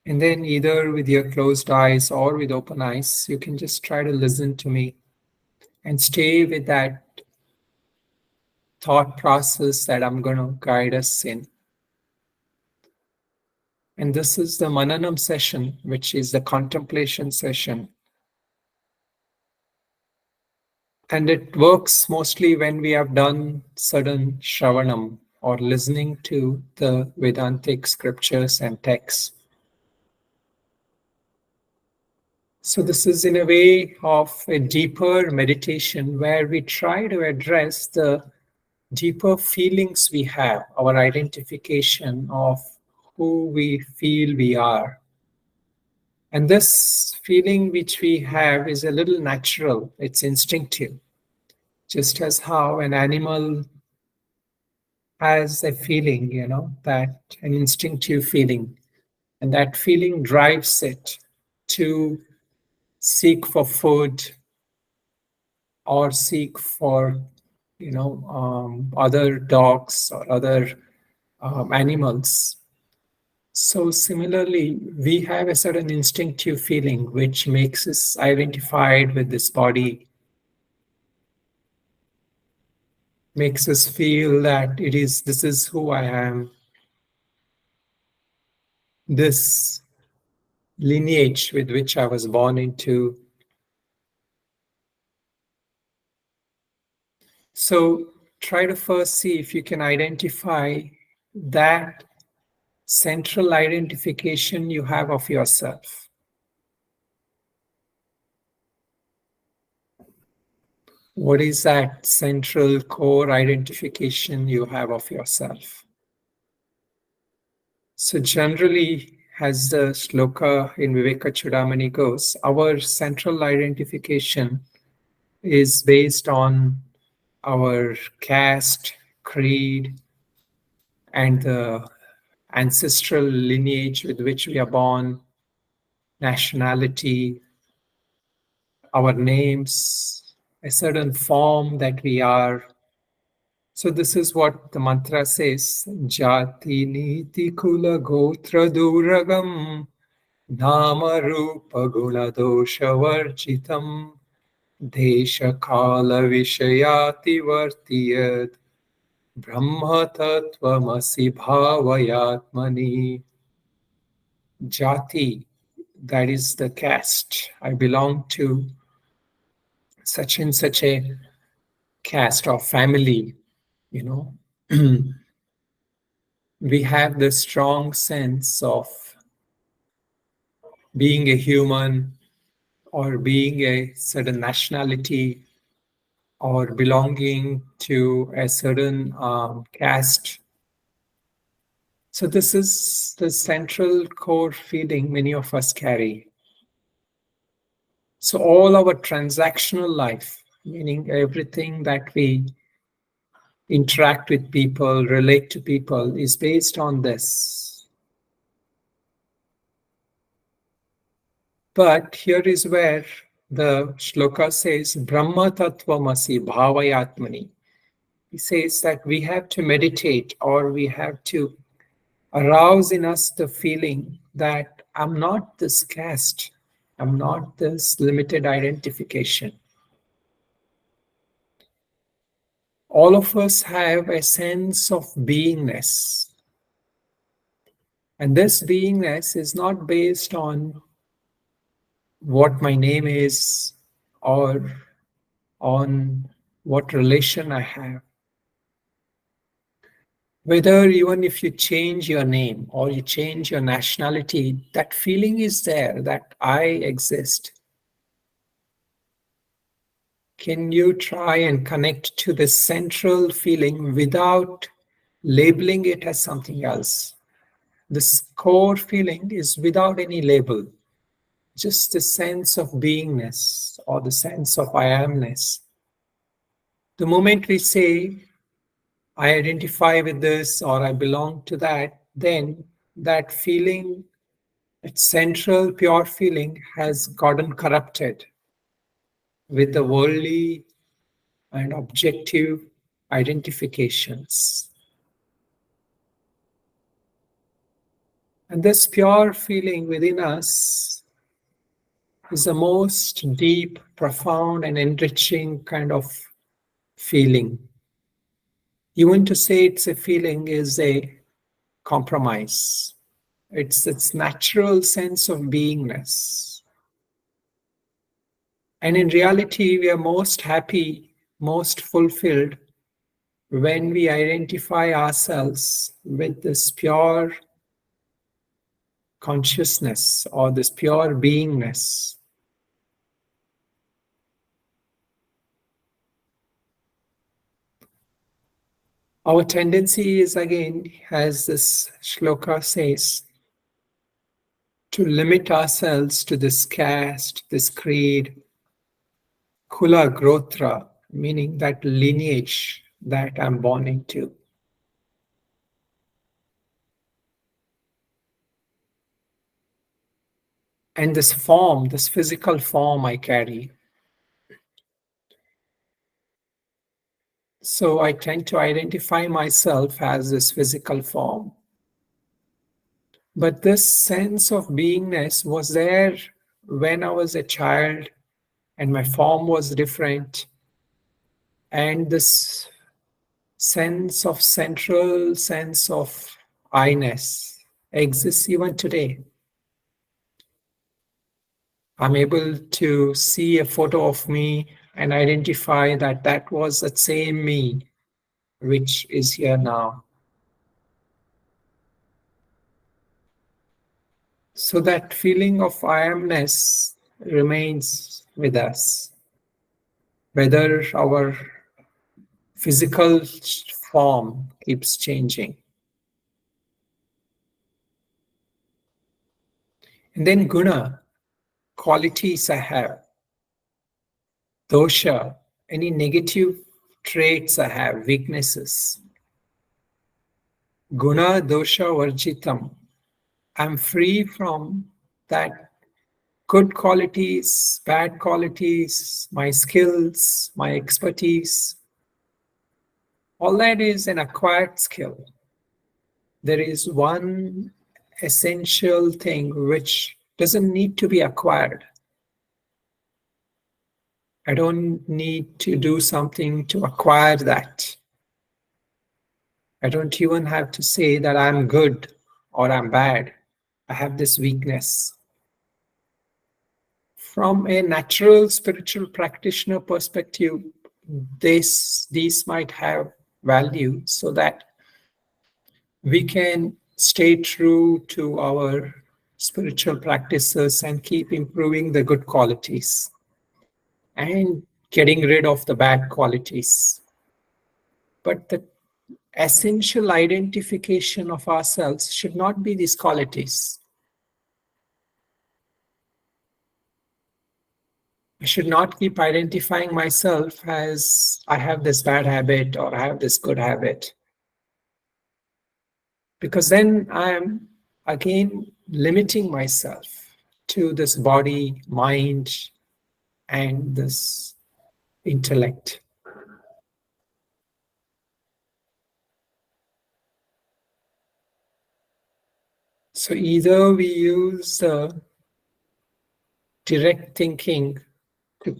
And then either with your closed eyes or with open eyes, you can just try to listen to me and stay with that thought process that I'm going to guide us in. And this is the Mananam session, which is the contemplation session. And it works mostly when we have done certain Shravanam or listening to the Vedantic scriptures and texts. So this is in a way of a deeper meditation where we try to address the deeper feelings we have, our identification of who we feel we are. And this feeling which we have is a little natural, it's instinctive. Just as how an animal has a feeling, that an instinctive feeling, and that feeling drives it to seek for food or seek for, other dogs or other animals. So similarly, we have a certain instinctive feeling which makes us identified with this body, makes us feel that this is who I am, this lineage with which I was born into. So try to first see if you can identify that central identification you have of yourself. What is that central core identification you have of yourself? So generally, as the shloka in Vivekachudamani goes, our central identification is based on our caste, creed, and the ancestral lineage with which we are born, nationality, our names, a certain form that we are. So this is what the mantra says, Jati Niti Kula Gotra Duragam Nama Rupa Guna Dosha Varjitam Desha Kala Vishayati Vartiyat Brahma Tattvamasi Bhavayatmani. Jati, that is the caste. I belong to such and such a caste or family, we have the strong sense of being a human or being a certain nationality or belonging to a certain caste. So this is the central core feeling many of us carry. So all our transactional life, meaning everything that we interact with people, relate to people, is based on this. But here is where the shloka says, Brahma Tattvamasi Bhavayatmani. He says that we have to meditate or we have to arouse in us the feeling that I'm not this caste, I'm not this limited identification. All of us have a sense of beingness. And this beingness is not based on what my name is or on what relation I have. Whether even if you change your name or you change your nationality, that feeling is there that I exist. Can you try and connect to the central feeling without labeling it as something else? This core feeling is without any label, just the sense of beingness or the sense of I amness. The moment we say, I identify with this or I belong to that, then that feeling, its central pure feeling, has gotten corrupted with the worldly and objective identifications. And this pure feeling within us is the most deep, profound, and enriching kind of feeling. Even to say it's a feeling is a compromise. It's its natural sense of beingness. And in reality, we are most happy, most fulfilled when we identify ourselves with this pure consciousness or this pure beingness. Our tendency is again, as this shloka says, to limit ourselves to this caste, this creed, kula grotra, meaning that lineage that I'm born into. And this form, this physical form I carry. So I tend to identify myself as this physical form. But this sense of beingness was there when I was a child and my form was different. And this central sense of I-ness exists even today. I'm able to see a photo of me and identify that that was the same me which is here now. So that feeling of I amness remains with us, whether our physical form keeps changing. And then guna, qualities I have, dosha, any negative traits I have, weaknesses. Guna dosha varjitam. I'm free from that good qualities, bad qualities, my skills, my expertise. All that is an acquired skill. There is one essential thing which doesn't need to be acquired. I don't need to do something to acquire that. I don't even have to say that I'm good or I'm bad. I have this weakness. From a natural spiritual practitioner perspective, these might have value so that we can stay true to our spiritual practices and keep improving the good qualities and getting rid of the bad qualities. But the essential identification of ourselves should not be these qualities. I should not keep identifying myself as I have this bad habit or I have this good habit. Because then I'm again limiting myself to this body, mind, and this intellect. So either we use direct thinking to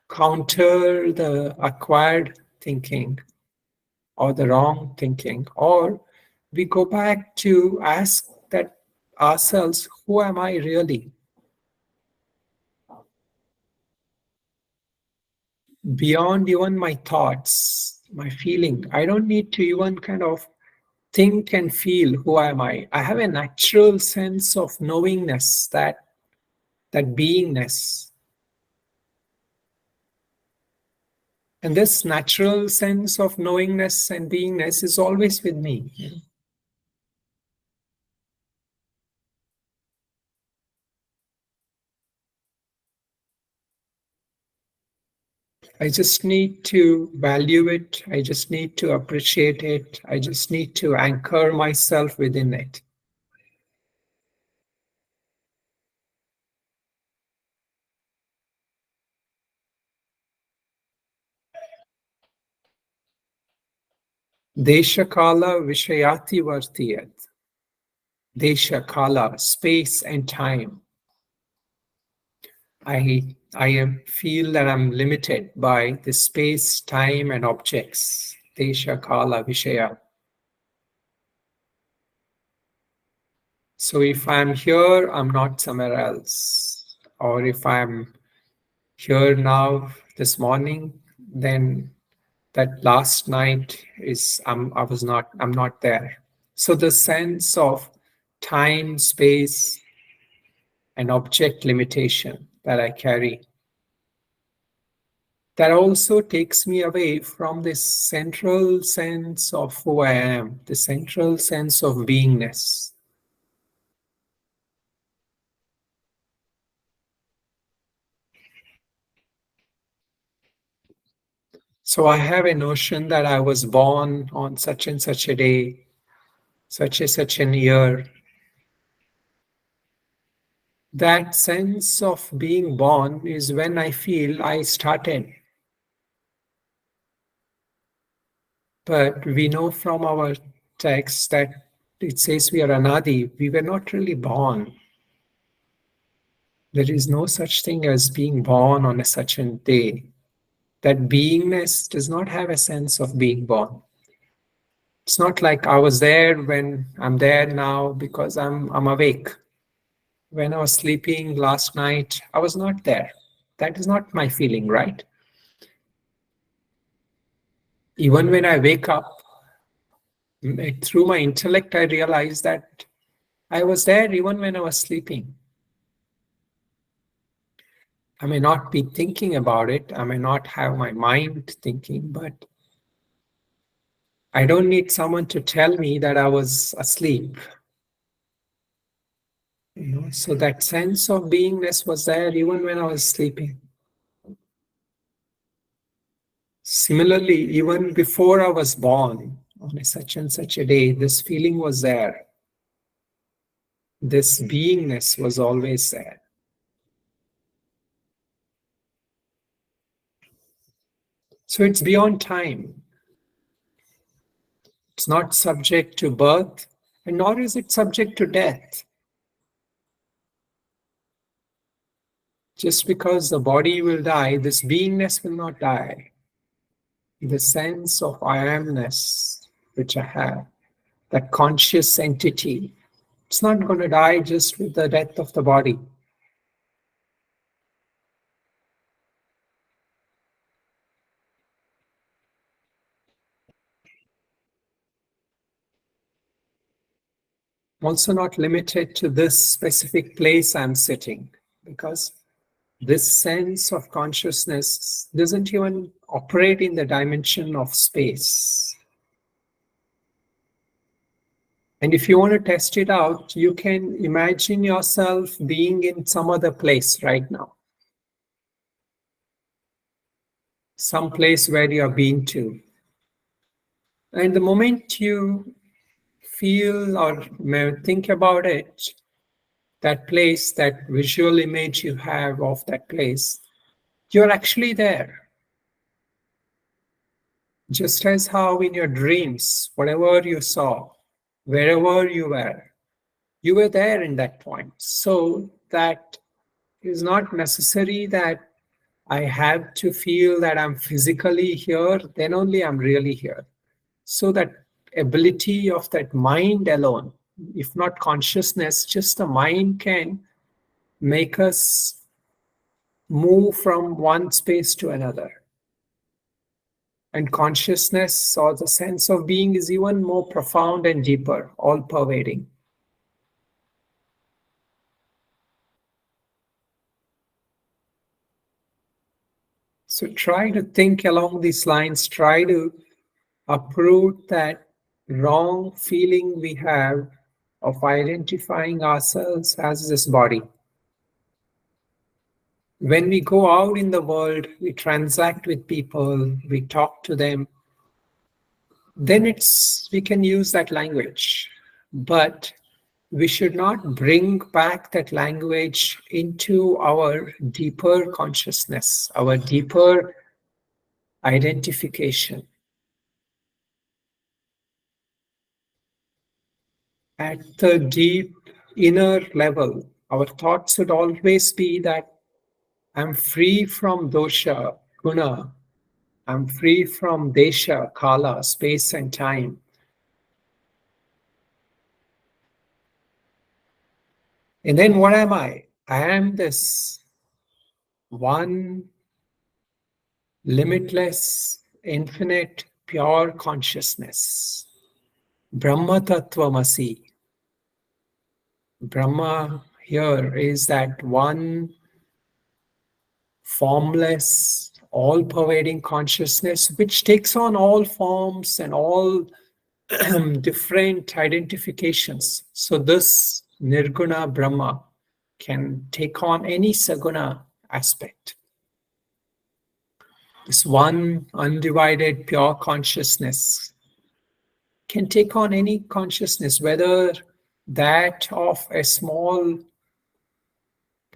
counter the acquired thinking or the wrong thinking, or we go back to ask that ourselves, who am I really? Beyond even my thoughts, my feeling, I don't need to even kind of think and feel who am I. I have a natural sense of knowingness, that beingness. And this natural sense of knowingness and beingness is always with me. I just need to value it. I just need to appreciate it. I just need to anchor myself within it. Deshakala Vishayati Vartiyat. desha, kala, space and time. Feel that I'm limited by the space, time, and objects. Desha, kala, vishaya. So if I'm here, I'm not somewhere else. Or if I'm here now this morning, then that last night is I'm not there. So the sense of time, space, and object limitation that I carry, that also takes me away from this central sense of who I am, the central sense of beingness. So I have a notion that I was born on such and such a day, such an year. That sense of being born is when I feel I started. But we know from our text that it says we are anadi. We were not really born. There is no such thing as being born on a such a day. That beingness does not have a sense of being born. It's not like I was there when I'm there now because I'm awake. When I was sleeping last night, I was not there. That is not my feeling, right? Even when I wake up, through my intellect, I realize that I was there even when I was sleeping. I may not be thinking about it, I may not have my mind thinking, but I don't need someone to tell me that I was asleep. So that sense of beingness was there even when I was sleeping. Similarly, even before I was born, on a such and such a day, this feeling was there. This beingness was always there. So it's beyond time. It's not subject to birth, and nor is it subject to death. Just because the body will die, this beingness will not die. The sense of I amness which I have, that conscious entity, it's not going to die just with the death of the body. Also not limited to this specific place I'm sitting, because this sense of consciousness doesn't even operate in the dimension of space. And if you want to test it out, you can imagine yourself being in some other place right now. Some place where you have been to. And the moment you feel or think about it, that place, that visual image you have of that place, you're actually there. Just as how in your dreams, whatever you saw, wherever you were there in that point. So that is not necessary that I have to feel that I'm physically here, then only I'm really here. So that ability of that mind alone, if not consciousness, just the mind can make us move from one space to another. And consciousness or the sense of being is even more profound and deeper, all pervading. So try to think along these lines, try to uproot that wrong feeling we have of identifying ourselves as this body. When we go out in the world, we transact with people, we talk to them, then we can use that language. But we should not bring back that language into our deeper consciousness, our deeper identification. At the deep inner level, our thoughts should always be that I'm free from dosha, guna, I'm free from desha, kala, space and time. And then what am I? I am this one limitless, infinite, pure consciousness. Brahma Tattvamasi. Brahma here is that one formless, all pervading consciousness which takes on all forms and all different identifications. So, this Nirguna Brahma can take on any Saguna aspect. This one undivided pure consciousness can take on any consciousness, whether that of a small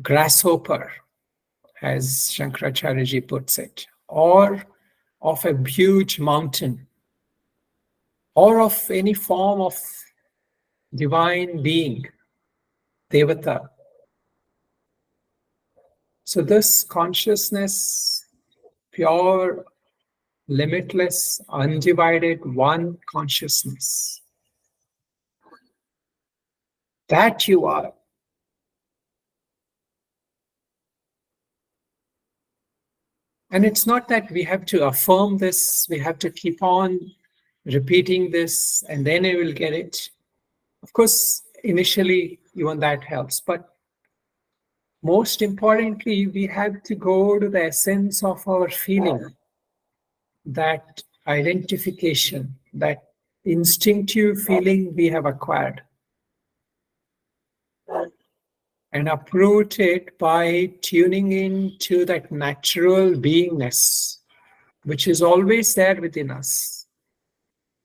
grasshopper, as Shankaracharya puts it, or of a huge mountain, or of any form of divine being, Devata. So, this consciousness, pure, limitless, undivided, one consciousness, that you are. And it's not that we have to affirm this, we have to keep on repeating this, and then I will get it. Of course, initially, even that helps. But most importantly, we have to go to the essence of our feeling, that identification, that instinctive feeling we have acquired, and uproot it by tuning into that natural beingness, which is always there within us,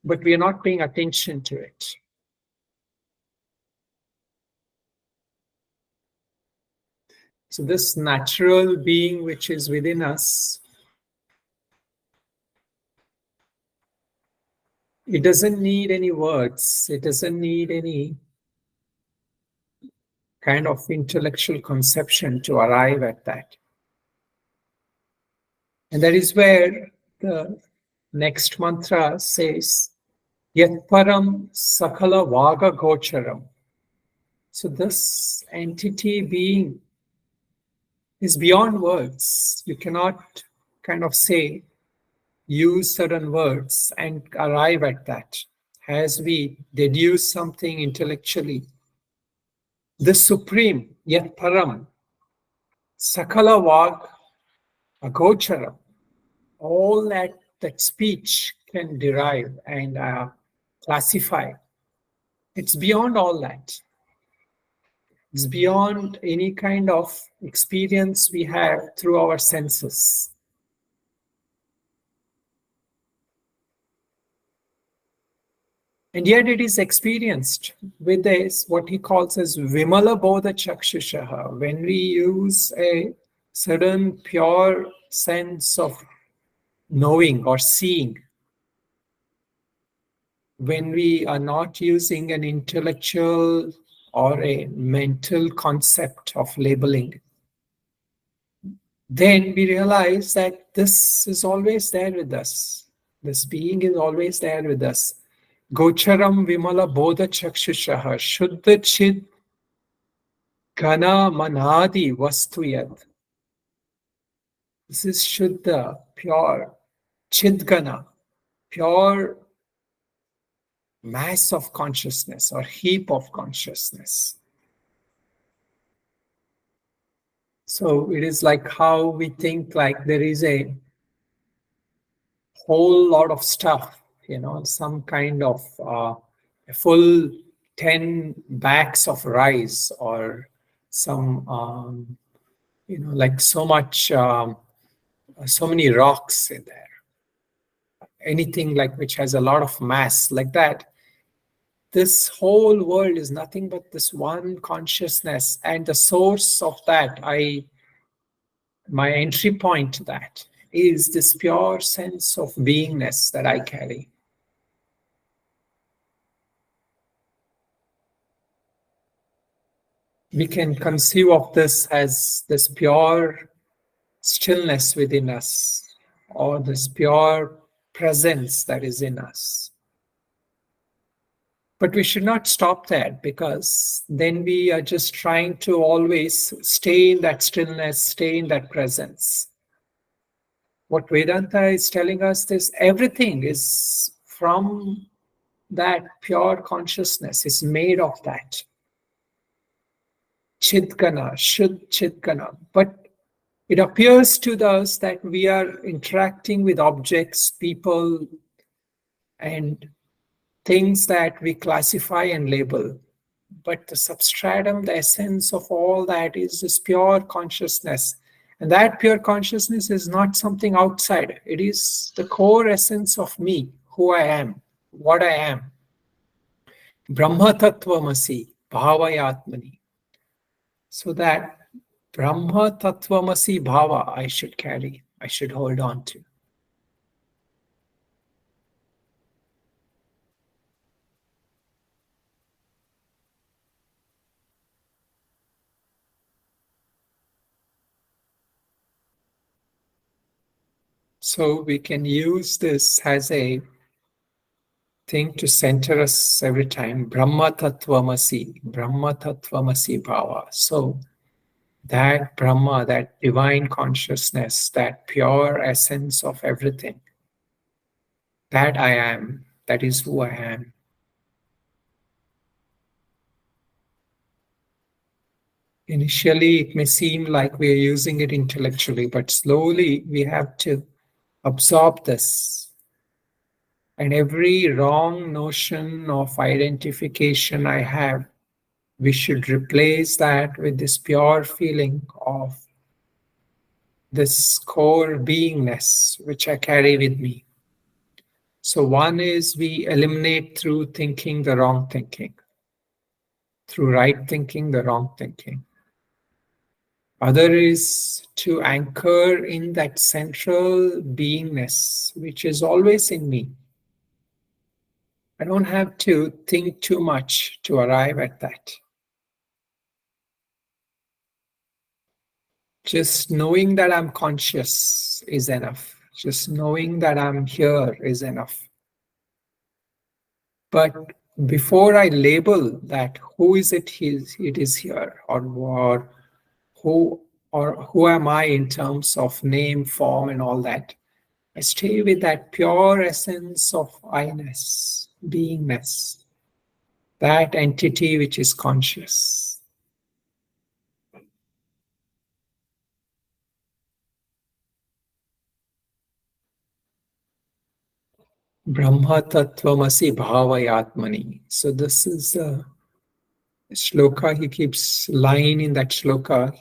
but we are not paying attention to it. So, this natural being which is within us, it doesn't need any words, it doesn't need any kind of intellectual conception to arrive at that. And that is where the next mantra says, Yat param sakala vaga gocharam. So, this entity being is beyond words. You cannot kind of say, use certain words and arrive at that. As we deduce something intellectually, the supreme, yet param, sakala vag agocharam, all that speech can derive and classify. It's beyond all that. It's beyond any kind of experience we have through our senses. And yet it is experienced with this, what he calls as Vimala Bodha Chakshushaha. When we use a certain pure sense of knowing or seeing, when we are not using an intellectual or a mental concept of labeling, then we realize that this is always there with us. This being is always there with us. Gocharam Vimala Bodha Chakshushaha Shuddha Chid Gana Manadi Vastuyat. This is Shuddha, pure, Chidgana, pure mass of consciousness or heap of consciousness. So it is like how we think like there is a whole lot of stuff, some kind of a full 10 bags of rice or some, like so much, so many rocks in there. Anything like which has a lot of mass like that. This whole world is nothing but this one consciousness, and the source of that, my entry point to that is this pure sense of beingness that I carry. We can conceive of this as this pure stillness within us, or this pure presence that is in us. But we should not stop there, because then we are just trying to always stay in that stillness, stay in that presence. What Vedanta is telling us is everything is from that pure consciousness, is made of that. Chidgana, Shuddh Chidgana. But it appears to us that we are interacting with objects, people, and things that we classify and label. But the substratum, the essence of all that is this pure consciousness. And that pure consciousness is not something outside. It is the core essence of me, who I am, what I am. Brahma Tattvamasi, Bhavayatmani. So that Brahma Tattvamasi Bhava I should carry, I should hold on to. So we can use this as a thing to center us every time. Brahma Tattvamasi, Brahma Tattvamasi Bhava. So that Brahma, that divine consciousness, that pure essence of everything, that I am, that is who I am. Initially, it may seem like we are using it intellectually, but slowly we have to absorb this. And every wrong notion of identification I have, we should replace that with this pure feeling of this core beingness which I carry with me. So, one is we eliminate through thinking the wrong thinking, through right thinking the wrong thinking. Other is to anchor in that central beingness which is always in me. I don't have to think too much to arrive at that. Just knowing that I'm conscious is enough. Just knowing that I'm here is enough. But before I label that, who is it it is here, or who who am I in terms of name, form, and all that, I stay with that pure essence of I-ness, beingness, that entity which is conscious. Brahma Tattvamasi Bhavayatmani. So this is a shloka, he keeps line in that shloka,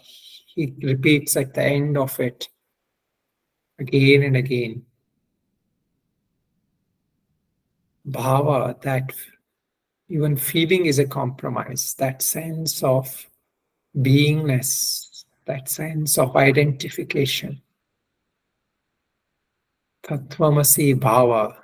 he repeats at the end of it again and again. Bhava, that even feeling is a compromise, that sense of beingness, that sense of identification. Tattvamasi Bhava.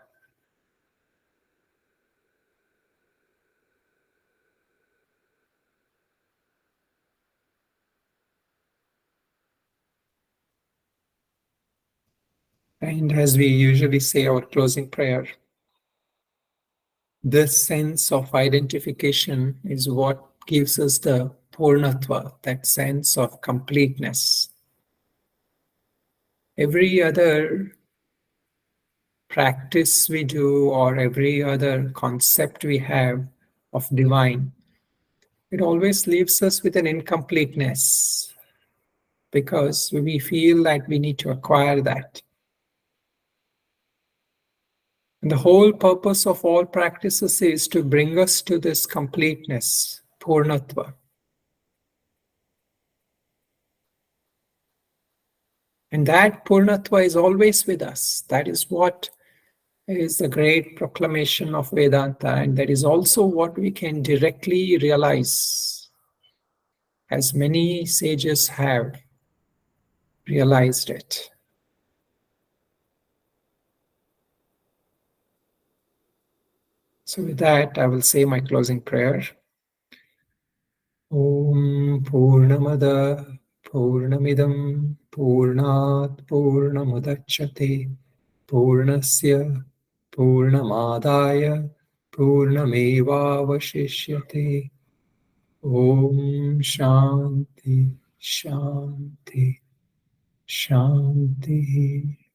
And as we usually say our closing prayer, this sense of identification is what gives us the Purnatva, that sense of completeness. Every other practice we do, or every other concept we have of divine, it always leaves us with an incompleteness, because we feel that we need to acquire that. And the whole purpose of all practices is to bring us to this completeness, Purnatva. And that Purnatva is always with us. That is what is the great proclamation of Vedanta, and that is also what we can directly realize, as many sages have realized it. So with that, I will say my closing prayer. Om Purnamada Purnamidam Purnat Purnamudachyate Purnasya Purnamadaya Purnamevavashishyate. Om Shanti Shanti Shanti.